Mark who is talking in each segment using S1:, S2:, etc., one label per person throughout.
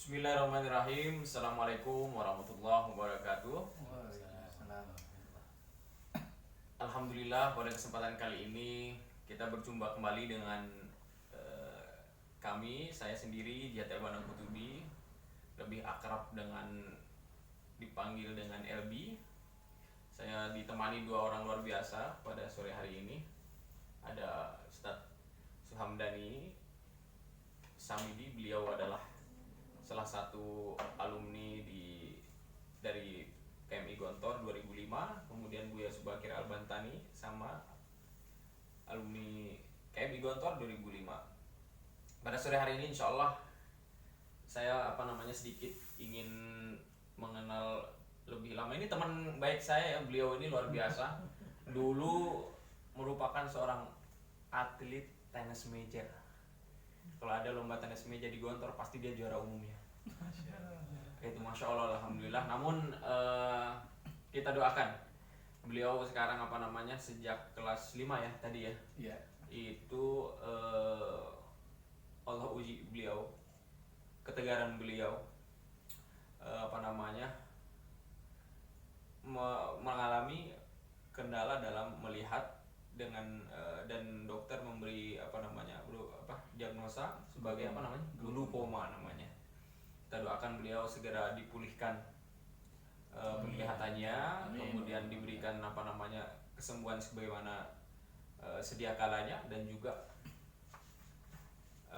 S1: Bismillahirrahmanirrahim. Assalamualaikum warahmatullahi wabarakatuh.
S2: Waalaikumsalam.
S1: Alhamdulillah pada kesempatan kali ini kita berjumpa kembali dengan saya sendiri Jati Banang Kutubi, lebih akrab dengan dipanggil dengan LB. Saya ditemani dua orang luar biasa pada sore hari ini. Ada Ustadz Suhamdani Samidi, beliau adalah salah satu alumni dari KMI Gontor 2005. Kemudian Buya Subakir Albantani sama alumni KMI Gontor 2005. Pada sore hari ini insya Allah saya sedikit ingin mengenal lebih lama. Ini teman baik saya ya, beliau ini luar biasa. Dulu merupakan seorang atlet tenis meja. Kalau ada lomba tenis meja di Gontor pasti dia juara umumnya. Itu Masya Allah, Alhamdulillah. Namun kita doakan beliau sekarang sejak kelas 5 ya tadi ya.
S2: Iya.
S1: Itu Allah uji beliau, ketegaran beliau mengalami kendala dalam melihat dengan dan dokter memberi diagnosa sebagai glukoma namanya. Kita doakan beliau segera dipulihkan penglihatannya, kemudian diberikan kesembuhan sebagaimana sedia kalanya, dan juga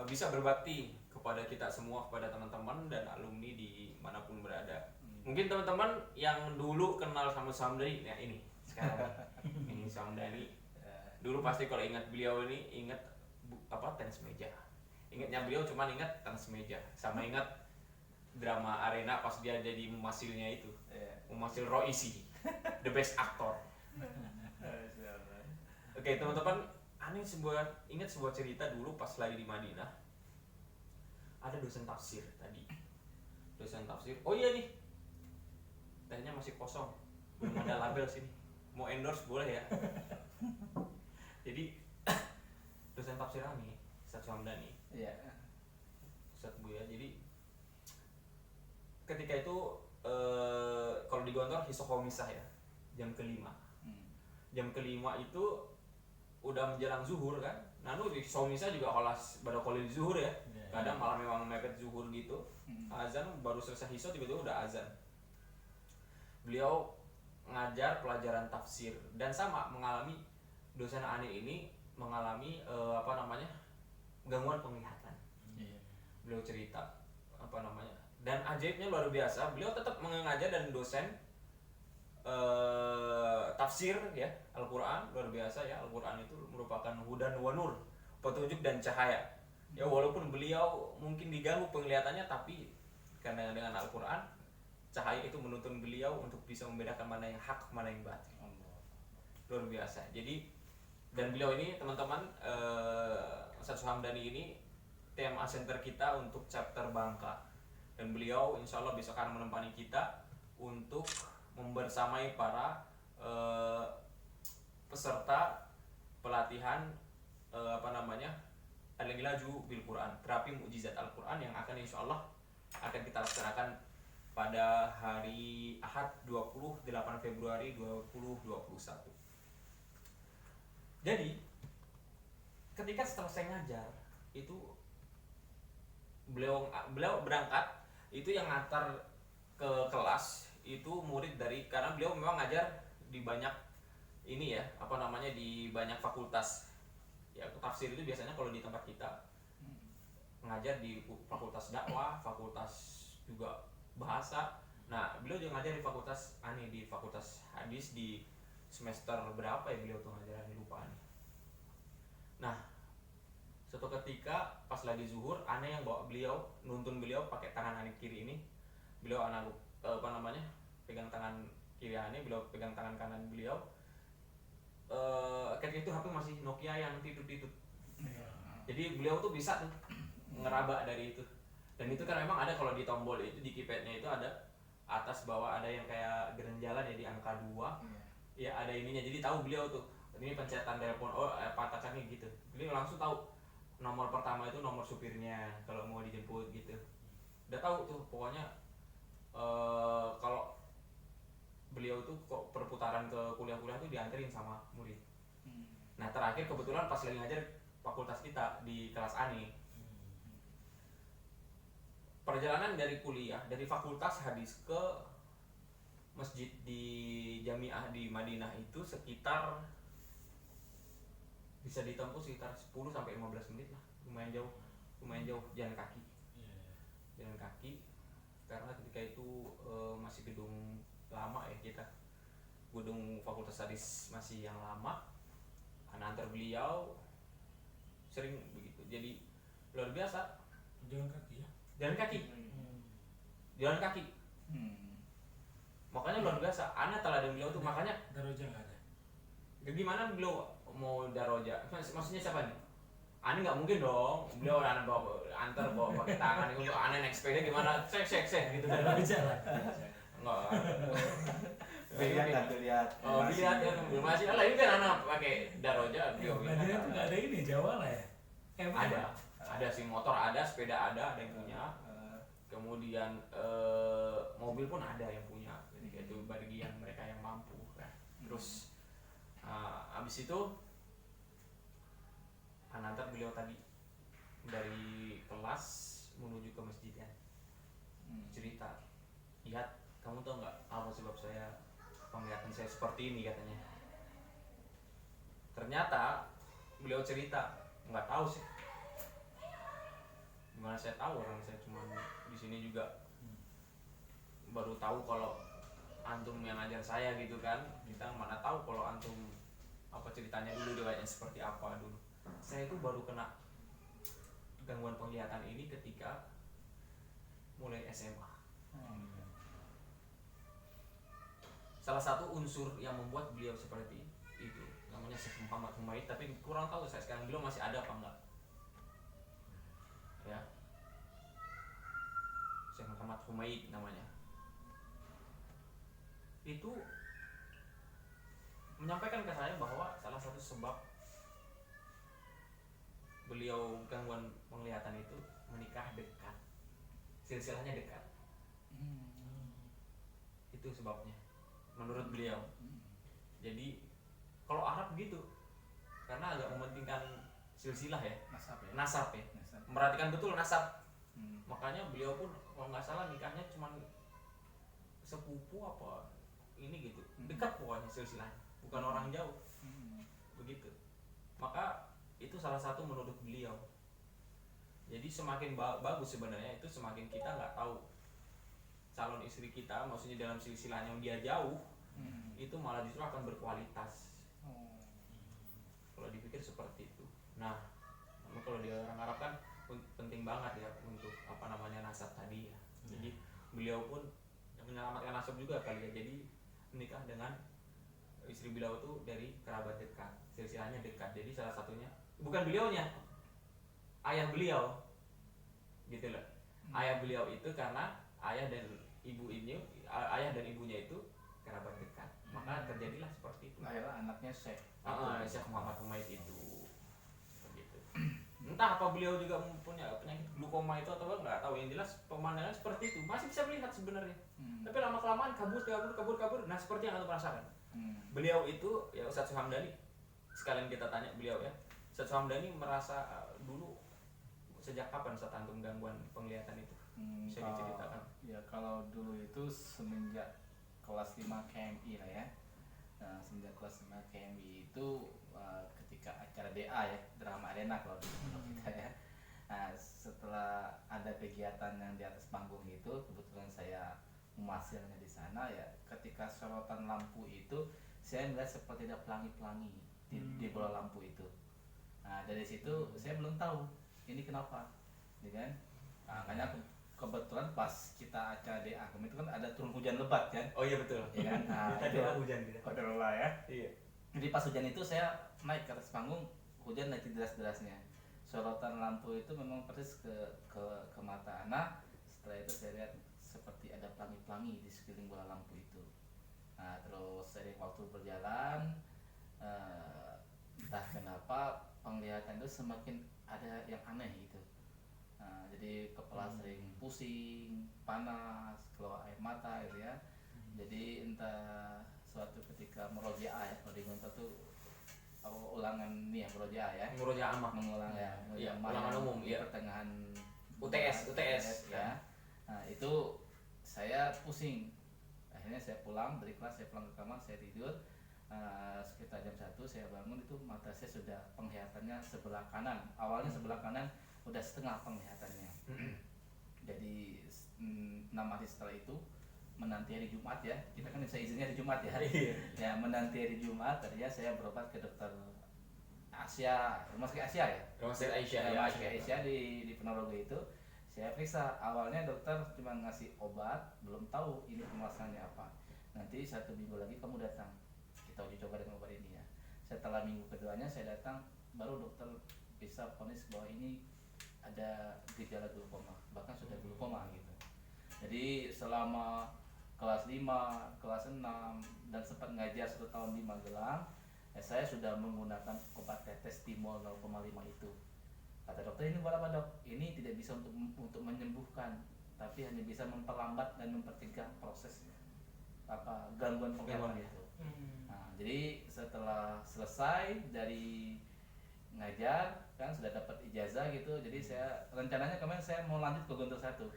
S1: bisa berbakti kepada kita semua, kepada teman-teman dan alumni di manapun berada. Mungkin teman-teman yang dulu kenal sama Samdani, ya ini sekarang ini Samdani. Dulu pasti kalau ingat beliau ini ingat tenis meja. Ingatnya beliau cuma ingat tenis meja, sama ingat drama Arena pas dia jadi memasilnya itu, memasil Roisi, the best actor. Oke teman-teman, ingat sebuah cerita dulu pas lagi di Madinah. Ada dosen tafsir tadi. Dosen tafsir. Oh iya nih. Tehnya masih kosong. Belum ada label sini. Mau endorse boleh ya. Jadi dosen tafsir kami, Ustadz Suhamdani.
S2: Iya.
S1: Ustadz Buya. Jadi ketika itu kalau di Gontor hisokomisah ya. Jam kelima. Jam kelima itu udah menjelang zuhur kan. Nah, di Somisa juga holas pada kolil zuhur ya. Kadang malah memang mepet zuhur gitu. Azan baru selesai hiso tiba-tiba udah azan. Beliau ngajar pelajaran tafsir dan sama mengalami dosen aneh ini mengalami gangguan penglihatan. Beliau cerita dan ajaibnya luar biasa. Beliau tetap mengajar dan dosen tafsir ya Al-Quran, luar biasa ya. Al-Quran itu merupakan hudan wa nur, petunjuk dan cahaya ya. Walaupun beliau mungkin diganggu penglihatannya, tapi karena dengan Al-Quran, cahaya itu menuntun beliau untuk bisa membedakan mana yang hak, mana yang batil. Luar biasa. Jadi dan beliau ini teman-teman, Ustadz Suhamdani ini TMA Center kita untuk chapter Bangka, dan beliau insya Allah besok akan menemani kita untuk membersamai para peserta pelatihan Al-Ilaju bil Quran, terapi mukjizat Al-Quran, yang akan insya Allah akan kita laksanakan pada hari Ahad 28 Februari 2021. Jadi ketika setelah saya ngajar itu beliau berangkat, itu yang ngantar ke kelas itu murid karena beliau memang ngajar di banyak di banyak fakultas ya. Tafsir itu biasanya kalau di tempat kita ngajar di fakultas dakwah, fakultas juga bahasa. Nah beliau juga ngajar di fakultas hadis di semester berapa ya beliau tuh ngajarannya, lupa nih. Nah suatu ketika pas lagi zuhur, aneh yang bawa beliau, nuntun beliau pakai tangan aneh kiri ini. Beliau pegang tangan kiri aneh, beliau pegang tangan kanan beliau. Ketika itu HP masih Nokia yang titut-titut. Jadi beliau tuh bisa tuh ngeraba dari itu. Dan itu kan memang ada kalau di tombol itu, di keypadnya itu ada atas bawah, ada yang kayak gerenjalan ya di angka 2. Ya ada ininya, jadi tahu beliau tuh ini pencetan telepon, patakannya gitu. Beliau langsung tahu nomor pertama itu nomor supirnya kalau mau dijemput gitu. Udah tahu tuh pokoknya kalau beliau tuh kok perputaran ke kuliah-kuliah tuh dianterin sama murid. Nah terakhir kebetulan pas lagi ngajar fakultas kita di kelas A nih, perjalanan dari kuliah dari fakultas hadis ke masjid di Jamiah di Madinah itu sekitar bisa ditempuh sekitar 10 sampai 15 menit lah, lumayan jauh jalan kaki. Jalan kaki karena ketika itu masih gedung lama ya, kita gedung fakultas hadis masih yang lama. Antar beliau sering begitu, jadi luar biasa.
S2: Jalan kaki ya?
S1: Jalan kaki. Jalan kaki. Makanya luar biasa. Ana teladan beliau tuh, makanya
S2: Daroja nggak ada.
S1: Gimana beliau mau daroja? Maksudnya siapa nih? Ani nggak mungkin dong. Beliau anak bawa antar bawa pakai tangan itu. Ana naik sepeda gimana? Sek gitu.
S2: Daroja lah.
S1: Enggak.
S3: Lihat.
S1: Oh, lihat ya, masih lah ini kan anak pakai daroja beliau.
S2: Madinah tuh nggak ada ini Jawa lah ya?
S1: Ada sih, motor ada, sepeda ada yang punya. Kemudian mobil pun ada yang punya. Jadi itu bagi yang mereka yang mampu. Nah, terus abis itu antar beliau tadi dari kelas menuju ke masjid ya. Cerita, lihat kamu tahu nggak apa sebab saya penglihatan saya seperti ini katanya. Ternyata beliau cerita, nggak tahu sih gimana saya tahu, orang saya cuma di sini juga baru tahu kalau antum yang ngajar saya gitu kan. Kita mana tahu kalau antum apa ceritanya dulu riwayatnya seperti apa dulu. Saya itu baru kena gangguan penglihatan ini ketika mulai SMA. Salah satu unsur yang membuat beliau seperti itu namanya Syekh Muhammad Humaid, tapi kurang tahu saya sekarang beliau masih ada apa enggak ya. Syekh Muhammad Humaid namanya, itu menyampaikan ke saya bahwa salah satu sebab beliau gangguan penglihatan itu menikah dekat, silsilahnya dekat. Itu sebabnya menurut beliau. Jadi kalau Arab gitu, karena agak mementingkan silsilah ya, nasab ya. Memperhatikan betul nasab. Makanya beliau pun kalau nggak salah nikahnya cuman sepupu apa ini gitu, dekat pokoknya silsilahnya, bukan orang jauh. Begitu. Maka itu salah satu menurut beliau. Jadi semakin bagus sebenarnya itu semakin kita nggak tahu calon istri kita, maksudnya dalam silsilahnya yang dia jauh, itu malah justru akan berkualitas. Kalau dipikir seperti itu. Nah, kalau di orang Arab kan penting banget ya untuk apa namanya nasab tadi ya. Jadi beliau pun menyelamatkan nasab juga kali ya. Jadi menikah dengan istri beliau itu dari kerabat dekat, silsilahnya dekat. Jadi salah satunya bukan beliaunya, ayah beliau, gitu loh. Ayah beliau itu karena ayah dan ibunya itu kerabat dekat, maka terjadilah seperti itu.
S3: Akhirnya anaknya Syekh.
S1: Syekh Muhammad Humaid itu, begitu. Entah apa beliau juga punya penyakit glukoma itu atau enggak tahu. Yang jelas pemandangan seperti itu masih bisa melihat sebenarnya. Tapi lama kelamaan kabur. Nah seperti yang anda rasakan. Beliau itu ya Ustadz Suhamdani, sekalian kita tanya beliau ya. Ustadz Suhamdani merasa dulu sejak kapan Ustadz antum gangguan penglihatan itu? Bisa diceritakan?
S3: Ya kalau dulu itu semenjak kelas 5 KMI lah ya. Nah, semenjak kelas 5 KMI itu ketika acara DA ya, drama arena kalau kita ya. Nah, setelah ada kegiatan yang di atas panggung itu, kebetulan saya memasilnya di sana ya. Ketika sorotan lampu itu, saya melihat seperti ada pelangi-pelangi di bola lampu itu. Nah, dari situ saya belum tahu ini kenapa, ya kan? Nah, makanya kebetulan pas kita acara DA itu kan ada turun hujan lebat kan?
S1: Oh iya betul.
S3: Ya kan? Nah,
S1: itu hujan gitu.
S3: Alhamdulillah ya.
S1: Iya.
S3: Jadi pas hujan itu saya naik ke atas panggung, hujan naik deras-derasnya. Sorotan lampu itu memang persis ke mata anak. Setelah itu saya lihat seperti ada pelangi-pelangi di sekeliling bola lampu itu. Nah, terus seiring waktu berjalan, entah kenapa penglihatan itu semakin ada yang aneh gitu. Jadi kepala sering pusing, panas, keluar air mata gitu ya. Jadi entah suatu ketika merojaah ya, kalau di Gontor tuh ulangan nih ya merojaah ya,
S1: Murojaah amah.
S3: mengulang ya,
S1: Iya,
S3: mengulang
S1: ulangan
S3: yang
S1: umum,
S3: di
S1: iya.
S3: pertengahan
S1: UTS
S3: ya. Nah itu saya pusing, akhirnya saya pulang dari kelas, saya pulang ke kamar, saya tidur. Sekitar jam 1 saya bangun, itu mata saya sudah penglihatannya sebelah kanan, awalnya sebelah kanan udah setengah penglihatannya. Jadi 6 hari setelah itu, menanti hari Jumat ya, kita kan bisa izinnya hari Jumat ya. Ya menanti hari Jumat, tadinya saya berobat ke dokter Rumah Sakit Asia ya.
S1: Rumah Sakit Aisyah ya.
S3: Rumah Sakit Asia di Ponorogo itu. Saya periksa, awalnya dokter cuma ngasih obat, belum tahu ini permasalahannya apa. Nanti 1 minggu lagi kamu datang, kita uji coba dengan obat ini ya. Setelah minggu keduanya saya datang, baru dokter bisa vonis bahwa ini ada gejala glaukoma, bahkan sudah glaukoma gitu. Jadi selama kelas 5, kelas 6 dan sempat ngajar 1 tahun di Magelang, saya sudah menggunakan obat tetes Timol 0,5 itu. Kata dokter, ini buat apa dok? Ini tidak bisa untuk menyembuhkan, tapi hanya bisa memperlambat dan mempercegah proses gangguan penglihatan itu. Nah, jadi setelah selesai dari ngajar kan sudah dapat ijazah gitu, jadi saya rencananya kemarin saya mau lanjut ke Gontor 1,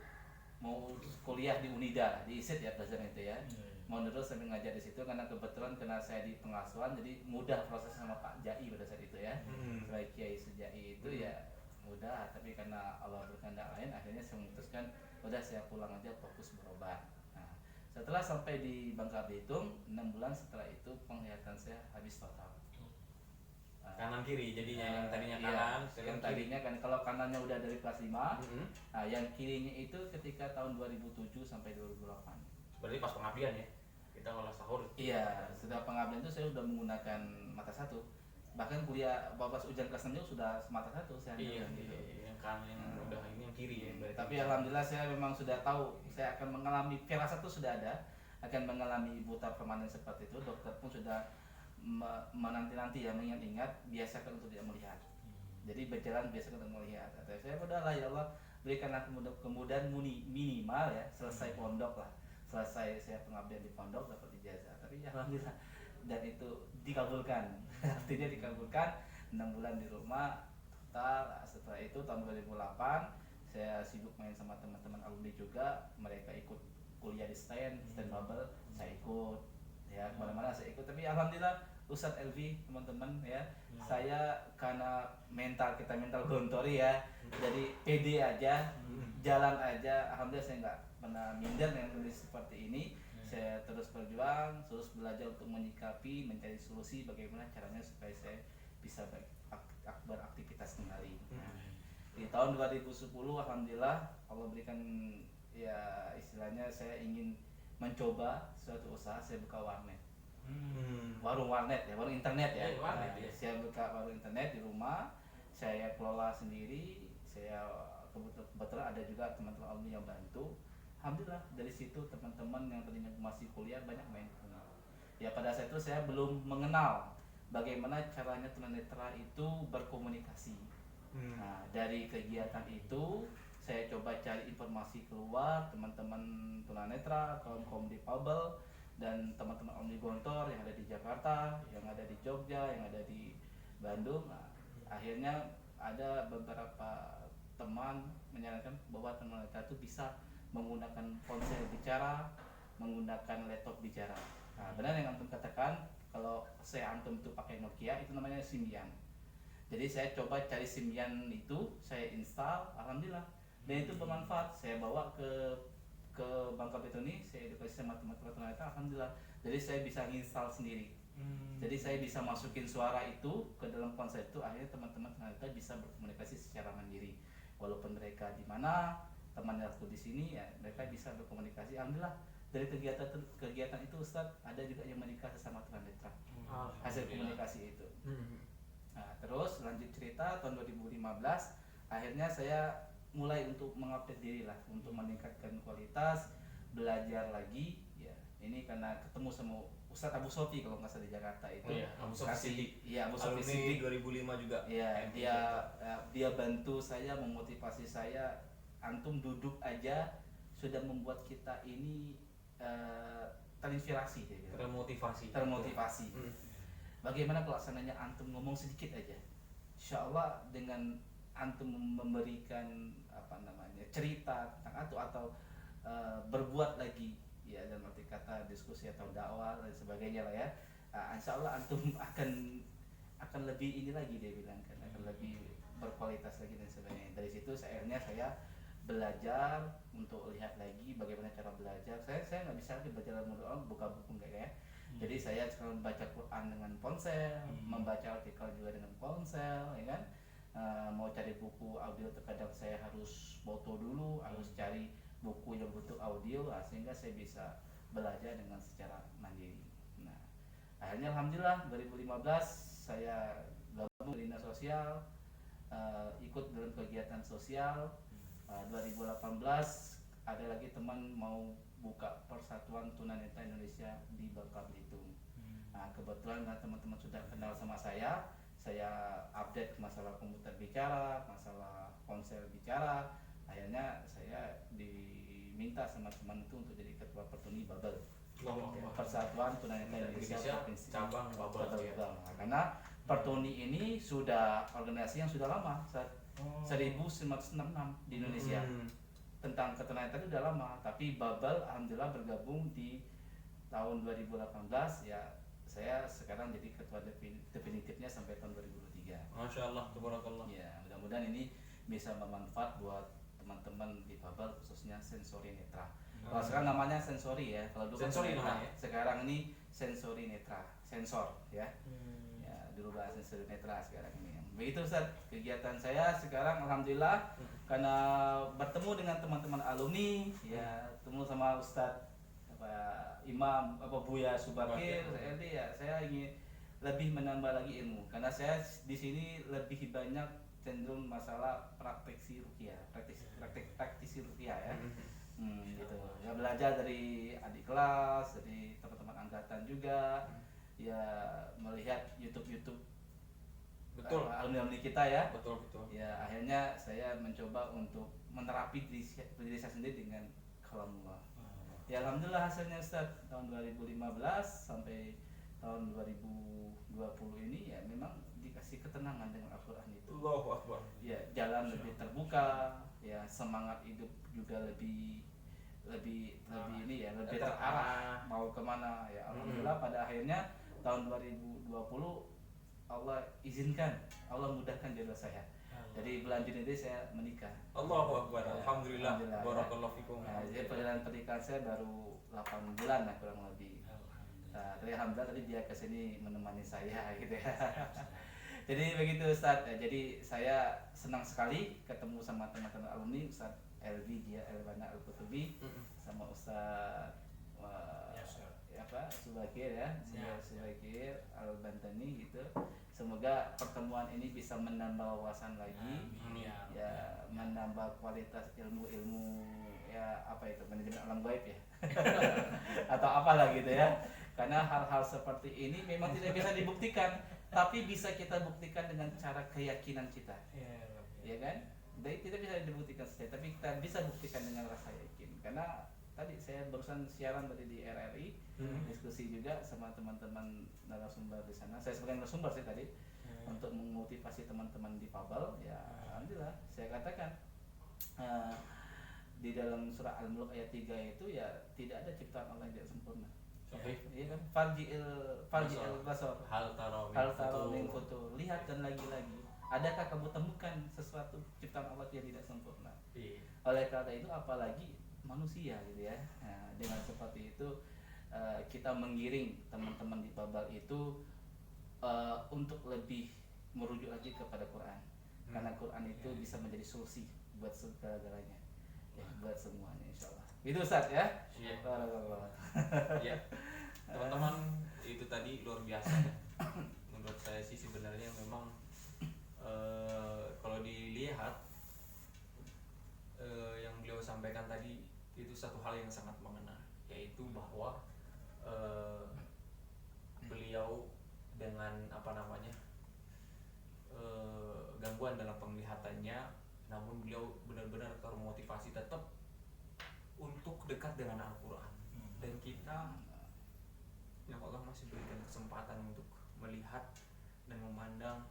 S3: mau kuliah di Unida di ISIT ya pelajaran itu ya. Mau terus sambil ngajar di situ, karena kebetulan kena saya di pengasuhan, jadi mudah proses sama Pak Jai pada saat itu ya. Sebagai Kiai Sejai itu ya mudah, tapi karena Allah berkehendak lain, akhirnya saya memutuskan udah saya pulang aja, fokus berobat. Nah, setelah sampai di Bangka Belitung 6 bulan setelah itu penglihatan saya habis total.
S1: Kanan kiri jadinya, yang tadinya
S3: Iya,
S1: kanan,
S3: yang tadinya kan kalau kanannya udah dari kelas 5, nah yang kirinya itu ketika tahun 2007 sampai 2008.
S1: Berarti pas pengabdian ya, kita ngolah sahur.
S3: Iya, setelah pengabdian itu saya sudah menggunakan mata 1. Bahkan kuliah babas ujian kelas 6 sudah mata 1 saya
S1: Iya,
S3: ambil gitu.
S1: yang kanan yang udah ini yang kiri ya. Berarti.
S3: Tapi alhamdulillah saya memang sudah tahu saya akan mengalami firasat itu sudah ada, akan mengalami buta permanen seperti itu. Dokter pun sudah menanti-nanti ya, mengingat-ingat, biasakan untuk tidak melihat. Jadi berjalan biasakan untuk melihat. Atau saya udahlah ya Allah, berikanlah kemudahan minimal ya, selesai pondok lah. Selesai saya pengabdian di pondok, dapat ijazah. Tapi alhamdulillah, dan itu dikabulkan. Artinya dikabulkan, 6 bulan di rumah total. Setelah itu tahun 2008 saya sibuk main sama teman-teman alumni juga, mereka ikut kuliah di stand bubble, saya ikut ya, kemana-mana saya ikut. Tapi alhamdulillah Ustadz Elvi, teman-teman ya, saya karena kita mental gontori ya, jadi pede aja, jalan aja. Alhamdulillah saya nggak pernah minder dengan kondisi seperti ini. Saya terus berjuang, terus belajar untuk menyikapi, mencari solusi bagaimana caranya supaya saya bisa beraktivitas kembali. Di tahun 2010 alhamdulillah Allah berikan ya, istilahnya saya ingin mencoba suatu usaha, saya buka warnet. Warung warnet ya, warung internet ya.
S1: Warnet, ya.
S3: Saya buka warung internet di rumah, saya kelola sendiri. Saya kebetulan ada juga teman-teman alumni yang bantu. Alhamdulillah dari situ teman-teman yang tadinya masih kuliah banyak main ke rumah. Ya pada saat itu saya belum mengenal bagaimana caranya tunanetra itu berkomunikasi. Nah dari kegiatan itu saya coba cari informasi keluar, teman-teman tunanetra, kaum difabel, dan teman-teman alumni Gontor yang ada di Jakarta, yang ada di Jogja, yang ada di Bandung. Nah, akhirnya ada beberapa teman menyarankan bahwa tunanetra itu bisa menggunakan ponsel bicara, menggunakan laptop bicara. Nah, benar yang antum katakan, kalau saya antum itu pakai Nokia, itu namanya Symbian. Jadi saya coba cari Symbian itu, saya install, alhamdulillah, dan itu bermanfaat. Saya bawa ke Bangka Belitung ini, saya edukasi sama teman-teman tunanetra, alhamdulillah. Jadi saya bisa install sendiri. Jadi saya bisa masukin suara itu ke dalam ponsel itu, akhirnya teman-teman tunanetra bisa berkomunikasi secara mandiri. Walaupun mereka di mana, teman aku di sini ya, mereka bisa berkomunikasi. Alhamdulillah dari kegiatan itu Ustadz, ada juga yang menikah sesama tunanetra hasil komunikasi itu. Nah, terus lanjut cerita, tahun 2015 akhirnya saya mulai untuk mengupdate diri lah, untuk meningkatkan kualitas, belajar lagi ya. Ini karena ketemu sama Ustadz Abu Sofi kalau nggak salah di Jakarta itu.
S1: Oh iya, Abu Sofi Siddiq.
S3: Iya, Abu Sofi
S4: Alumni
S3: Siddiq.
S4: 2005 juga.
S3: Iya, dia bantu saya, memotivasi saya. Antum duduk aja sudah membuat kita ini terinspirasi, dia bilang. Termotivasi. Bagaimana kalau seandainya antum ngomong sedikit aja, insya Allah dengan antum memberikan cerita tentang atau berbuat lagi, ya dalam arti kata diskusi atau dakwah dan sebagainya lah ya, insya Allah antum akan lebih ini lagi, dia bilang kan, akan lebih berkualitas lagi dan sebagainya. Dari situ akhirnya saya belajar untuk lihat lagi bagaimana cara belajar. Saya nggak bisa lagi belajar dalam buka buku enggak ya. Jadi saya sekarang membaca Quran dengan ponsel, membaca artikel juga dengan ponsel, ya kan. Mau cari buku audio terkadang saya harus foto dulu, harus cari buku yang butuh audio, sehingga saya bisa belajar dengan secara mandiri. Nah, akhirnya alhamdulillah 2015 saya gabung di dinas sosial, ikut dalam kegiatan sosial. 2018 ada lagi teman mau buka Persatuan Tunanetra Indonesia di Bangka Belitung. Nah, kebetulan teman-teman sudah kenal sama saya update masalah komputer bicara, masalah ponsel bicara. Akhirnya saya diminta sama teman itu untuk jadi ketua Pertuni Babel. Persatuan Tunanetra Indonesia Provinsi
S1: cabang Babel.
S3: Nah, karena Pertuni ini sudah organisasi yang sudah lama, 1966 di Indonesia. Tentang ketunanetra itu udah lama, tapi Babel alhamdulillah bergabung di tahun 2018 ya. Saya sekarang jadi ketua definitifnya sampai tahun 2023.
S1: Masya Allah, tabarakallah.
S3: Ya, mudah-mudahan ini bisa bermanfaat buat teman-teman di Babel, khususnya sensori netra. Kalau sekarang namanya sensori ya, kalau dulu
S1: Sensori
S3: netra,
S1: namanya.
S3: sekarang ini sensori netra, sensor ya. Ya, dulu bahas sensori netra, sekarang ini. Begitu Ustaz, kegiatan saya sekarang alhamdulillah karena bertemu dengan teman-teman alumni, ya, ketemu sama Ustadz Imam Buya Subakir, saya ingin lebih menambah lagi ilmu karena saya di sini lebih banyak cenderung masalah praktisi ruqyah, praktisi ruqyah ya. Gitu. Ya, belajar dari adik kelas, dari teman-teman angkatan juga, ya melihat YouTube
S1: Betul.
S3: alumni kita ya.
S1: Betul.
S3: Ya, akhirnya saya mencoba untuk menerapi diri saya sendiri dengan kalamullah. Ya, alhamdulillah hasilnya Ustaz, tahun 2015 sampai tahun 2020 ini ya memang dikasih ketenangan dengan Al-Qur'an itu.
S1: Allahu Akbar.
S3: Ya, jalan lebih terbuka, ya semangat hidup juga lebih ini ya, lebih terarah mau kemana ya. Alhamdulillah pada akhirnya tahun 2020 Allah izinkan, Allah mudahkan jodoh saya. Jadi bulan Juni ini saya menikah.
S1: Allahu Akbar.
S3: Ya,
S1: Alhamdulillah.
S3: alhamdulillah,
S1: Barakallahu fikum.
S3: Nah, jadi perjalanan pernikahan saya baru 8 bulan lah kurang lebih. Nah, tapi alhamdulillah tadi dia kesini menemani saya gitu ya. Jadi begitu Ustaz. Jadi saya senang sekali ketemu sama teman-teman alumni, Ustaz Elvi dia Elvana Al-Kutubi, sama Ustaz Subakir ya, Subakir Al-Bantani gitu. Semoga pertemuan ini bisa menambah wawasan lagi, ya menambah kualitas ilmu-ilmu ya manajemen alam gaib ya, atau apalah gitu ya. Karena hal-hal seperti ini memang tidak bisa dibuktikan, tapi bisa kita buktikan dengan cara keyakinan kita, ya kan? Jadi tidak bisa dibuktikan saja, tapi kita bisa buktikan dengan rasa yakin. Karena tadi saya barusan siaran tadi di RRI, diskusi juga sama teman-teman narasumber di sana. Saya sebagai narasumber sih tadi untuk memotivasi teman-teman di Babel. Ya, alhamdulillah saya katakan di dalam surah Al-Mulk ayat 3 itu ya tidak ada ciptaan Allah yang tidak sempurna. Iya kan? Farji'il basar.
S1: Hal taro
S3: min futur. Lihat dan lagi-lagi. Adakah kamu temukan sesuatu ciptaan Allah yang tidak sempurna? Oleh karena itu apalagi manusia gitu ya. Nah, dengan seperti itu kita menggiring teman-teman di Babel itu untuk lebih merujuk lagi kepada Quran. Karena Quran itu bisa menjadi solusi buat segala-galanya. Ya, buat semuanya insyaallah. Itu Ustaz ya.
S1: Ya. Teman-teman, itu tadi luar biasa. Menurut saya sih sebenarnya memang kalau dilihat yang beliau sampaikan tadi itu satu hal yang sangat mengena, yaitu bahwa beliau dengan gangguan dalam penglihatannya, namun beliau benar-benar termotivasi tetap untuk dekat dengan Al-Quran. Dan kita yang Allah masih berikan kesempatan untuk melihat dan memandang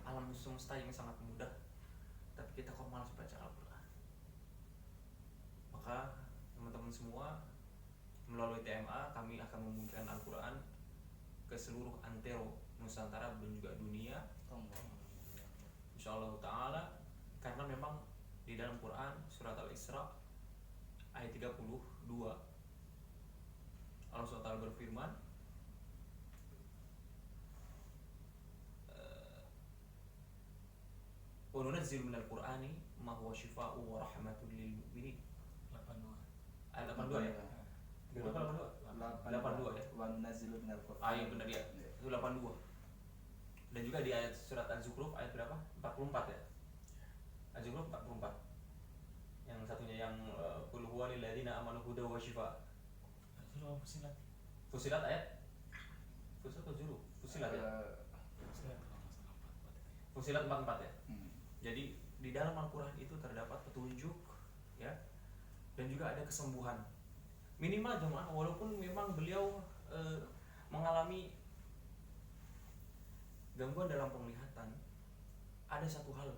S1: alam semesta yang sangat mudah, tapi kita kok malas baca Al-Quran. Maka teman-teman semua, melalui TMA kami akan membagikan Al-Quran ke seluruh antero Nusantara dan juga dunia, insyaallah ta'ala. Karena memang di dalam Quran surat Al-Isra ayat 32 Allah SWT berfirman, wa nunazzilu minal Qur'ani ma huwa shifaa'un wa rahmatun lil mu'minin.
S2: 82.
S1: Ayat 82 ya? 82 ya?
S3: Wa nunazzilu minal Qur'an.
S1: Ah iya benar ya, itu 82. Dan juga di ayat surat Az-Zukhruf ayat berapa? 44 ya? Az-Zukhruf 44. Yang satunya yang qul huwa lil ladzina amanu hudan wa shifaa.
S2: Itu apa Fusilat?
S1: Fusilat ayat? Fusilat atau Zukhruf? Fusilat ya?
S2: Fusilat kalau nggak salah 44 itu ya.
S1: Fusilat 44 ya?
S3: Hmm.
S1: Jadi di dalam Al-Quran itu terdapat petunjuk ya, dan juga ada kesembuhan. Minimal jemaah, walaupun memang beliau mengalami gangguan dalam penglihatan, ada satu hal,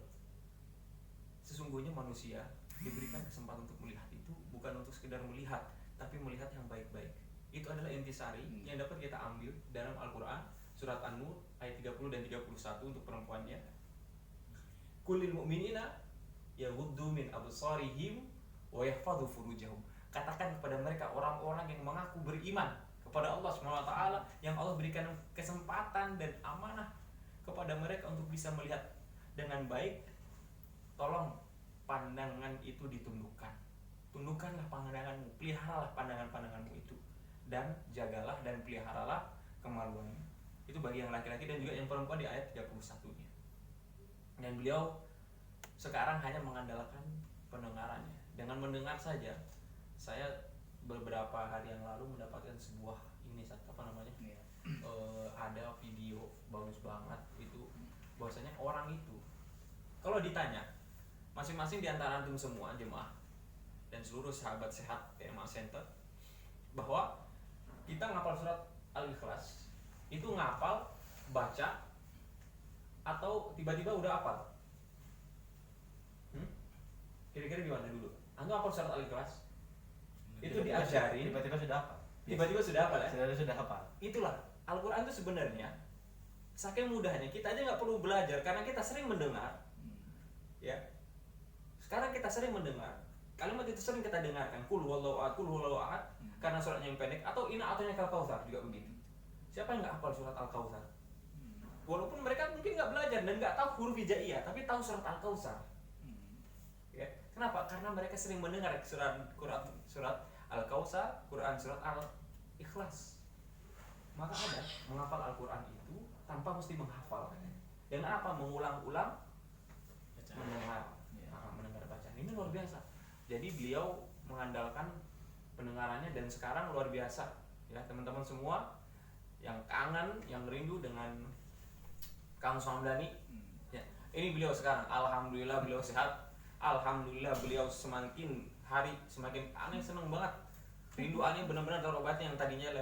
S1: sesungguhnya manusia diberikan kesempatan untuk melihat itu bukan untuk sekedar melihat, tapi melihat yang baik-baik. Itu adalah intisari yang dapat kita ambil dalam Al-Quran surat An-Nur ayat 30 dan 31 untuk perempuannya. Kullil mu'minina yaghuddu min absarihim wa yahfadhu furujahum. Katakan kepada mereka, orang-orang yang mengaku beriman kepada Allah SWT, yang Allah berikan kesempatan dan amanah kepada mereka untuk bisa melihat dengan baik, tolong pandangan itu ditundukkan. Tundukkanlah pandanganmu, peliharalah pandangan-pandanganmu itu, dan jagalah dan peliharalah kemaluanmu. Itu bagi yang laki-laki dan juga yang perempuan di ayat 31-nya. Dan beliau sekarang hanya mengandalkan pendengarannya. Dengan mendengar saja, saya beberapa hari yang lalu mendapatkan sebuah ada video bagus banget itu, bahwasanya orang itu kalau ditanya, masing-masing di antara antum semua jemaah dan seluruh sahabat sehat TMA Center, bahwa kita ngapal surat Al-Ikhlas itu ngapal, baca, atau tiba-tiba udah hafal? Kira-kira gimana dulu? Antum hafal surat Al-Ikhlas? Itu diajarin
S3: Tiba-tiba sudah hafal.
S1: tiba-tiba sudah hafal ya?
S3: Sudah hafal.
S1: Itulah Al-Quran itu sebenarnya saking mudahnya, kita aja nggak perlu belajar karena kita sering mendengar, ya. Sekarang kita sering mendengar kalimat itu, sering kita dengarkan, kul huwallahu ahad, karena suratnya yang pendek, atau ina ataunya Al-Kautsar juga begitu. Siapa yang nggak hafal surat Al-Kautsar? Walaupun mereka mungkin nggak belajar dan nggak tahu huruf hijaiyah, tapi tahu surat Al-Kautsar. Ya. Kenapa? Karena mereka sering mendengar surat Al-Kautsar, Quran surat Al-Ikhlas. Maka ada menghafal Al-Quran itu tanpa mesti menghafal. Dengan apa? Mengulang-ulang mendengar, mendengar bacaan. Ini luar biasa. Jadi beliau mengandalkan pendengarannya, dan sekarang luar biasa. Ya teman-teman semua yang kangen, yang rindu dengan Kang Suhamdani. Ya, ini beliau sekarang. Alhamdulillah beliau sehat. Alhamdulillah beliau semakin hari semakin aneh, seneng banget. Rindu aneh benar-benar terobati, yang tadinya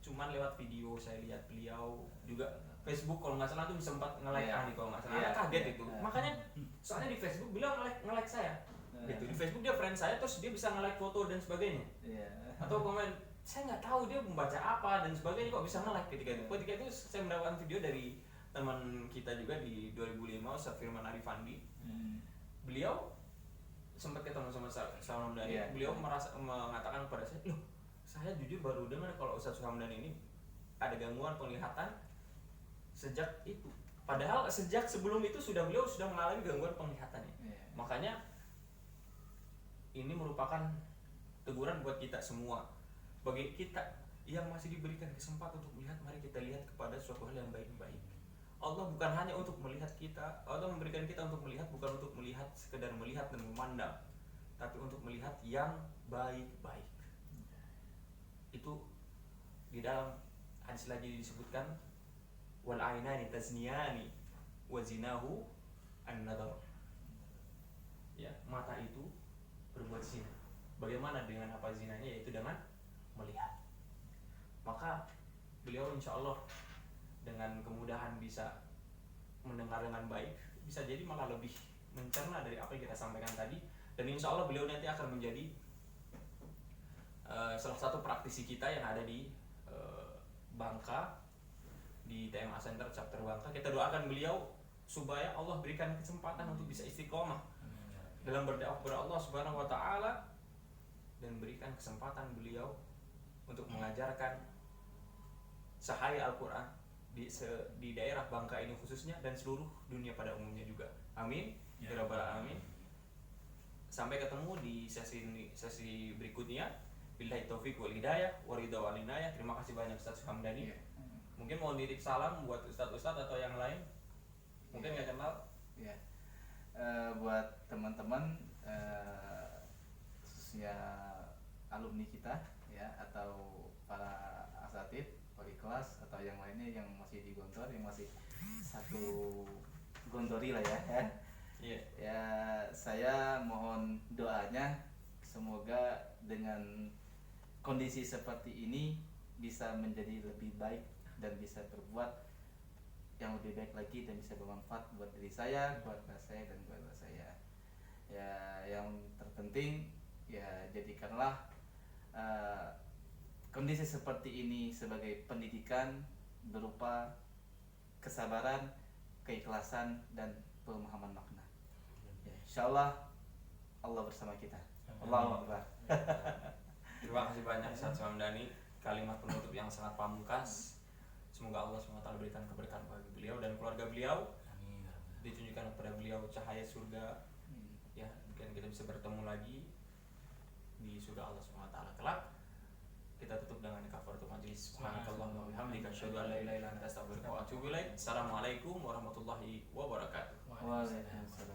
S1: cuman lewat video saya lihat beliau juga Facebook kalau nggak salah tuh sempat nge-like kalau nggak salah, kaget itu. Makanya soalnya di Facebook beliau nge-like saya, gitu. Di Facebook dia friend saya, terus dia bisa nge-like foto dan sebagainya, atau komen, saya nggak tahu dia membaca apa dan sebagainya, kok bisa nge-like ketika itu. Ketika itu saya mendapatkan video dari teman kita juga di 2005, Ustaz Firman Arifandi. Beliau sempat ketemu sama Suhamdani, beliau mengatakan kepada saya, loh, saya jujur baru dengar kalau Ustaz Suhamdani ini ada gangguan penglihatan sejak itu. Padahal sejak sebelum itu beliau sudah mengalami gangguan penglihatannya. Makanya ini merupakan teguran buat kita semua. Bagi kita yang masih diberikan kesempatan untuk melihat, mari kita lihat kepada suatu hal yang baik-baik. Allah bukan hanya untuk melihat kita, Allah memberikan kita untuk melihat, bukan untuk melihat sekedar melihat dan memandang, tapi untuk melihat yang baik-baik. Itu di dalam hadis lagi disebutkan wal ainani tazniyani wa zinahu an-nadar. Ya, mata itu berbuat zina. Bagaimana dengan apa zinanya? Yaitu dengan melihat. Maka beliau insya Allah dengan kemudahan bisa mendengar dengan baik, bisa jadi malah lebih mencerna dari apa yang kita sampaikan tadi. Dan insya Allah beliau nanti akan menjadi salah satu praktisi kita yang ada di Bangka, di TMA Center Chapter Bangka. Kita doakan beliau supaya Allah berikan kesempatan untuk bisa istiqomah dalam berdakwah kepada Allah Subhanahu wa taala, dan berikan kesempatan beliau untuk mengajarkan sahaya Al-Qur'an di daerah Bangka ini khususnya, dan seluruh dunia pada umumnya juga. Amin ya rabbal alamin. Sampai ketemu di sesi berikutnya. Billahi taufiq wal hidayah wa ridha wal inayah. Terima kasih banyak Ustaz Hamdani. Mungkin mau nitip salam buat ustaz-ustaz atau yang lain. Mungkin nggak kenal.
S3: Ya. Buat teman-teman khususnya alumni kita ya, atau para asatid, wali kelas atau yang lainnya yang masih di Gontor, yang masih satu Gontori lah ya.
S1: Iya.
S3: Ya, saya mohon doanya semoga dengan kondisi seperti ini bisa menjadi lebih baik dan bisa berbuat yang lebih baik lagi dan bisa bermanfaat buat diri saya, keluarga saya dan keluarga saya. Ya, yang terpenting ya jadikanlah kondisi seperti ini sebagai pendidikan berupa kesabaran, keikhlasan dan pemahaman makna. Ya, insyaallah Allah bersama kita. Allahu Akbar.
S1: Terima kasih banyak Ustaz Hamdani, kalimat penutup yang sangat pamungkas. Semoga Allah SWT berikan keberkahan bagi beliau dan keluarga beliau, ditunjukkan kepada beliau cahaya surga, ya, dan kita bisa bertemu lagi di surga Allah SWT kelak. Kita tutup dengan kafaratul majlis. Subhanakallahumma wa bihamdika asyhadu an la ilaha illa anta astaghfiruka wa atubu ilaik. Assalamualaikum warahmatullahi wabarakatuh.
S3: Waalaikumsalam.